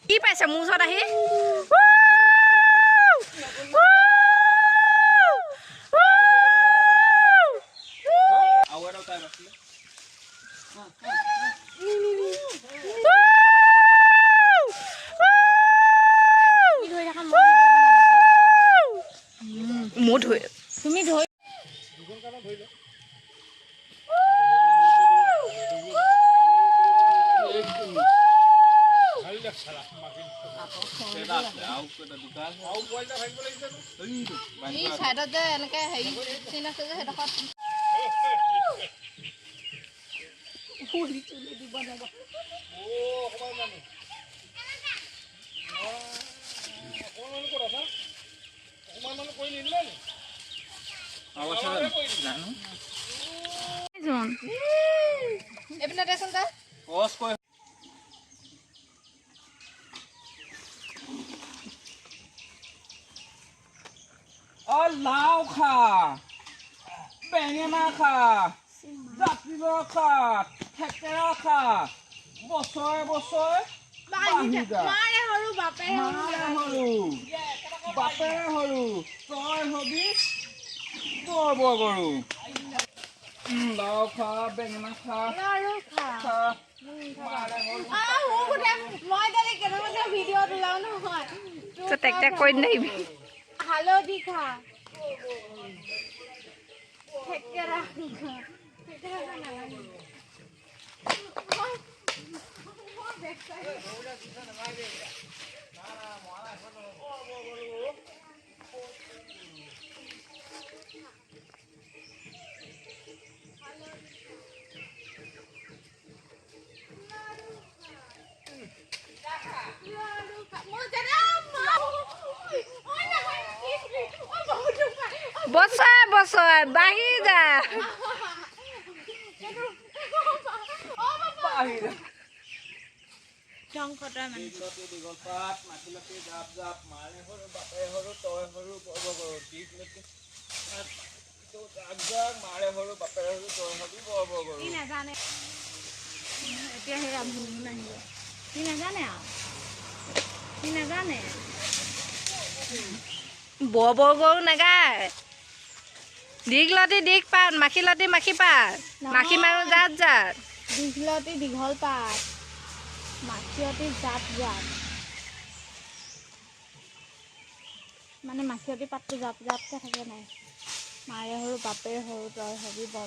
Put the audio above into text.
কি পাইছে মোৰ ওচৰত আহি তুমি ধৰি সাইডত যে এনেকে হেৰি চিন আছে যে সেইডোখৰত দিব নাযাব লাও খা বেঙেনা খা জাতিলাও খা থেকেৰা খা বছৰে বছৰে বাপেৰে সৰু তই হবি বৰ গৰু লাও খা বেঙেনা খা হালধি খা থেকেৰা খা বছৰ বছৰ বাঢ়ি যা বৰ গৰু নাগায় দীঘলতি দীঘ পাত মাখিলতি মাখি পাত মাখি মাৰো জাত জাত দীঘলতি দীঘল পাত মাখিয়তি জাত জাত মানে মাখিয়তি পাতটো জাত জাতকে থাকে নাই মাৰে সৰু বাপেৰে সৰু তই হবি বৰ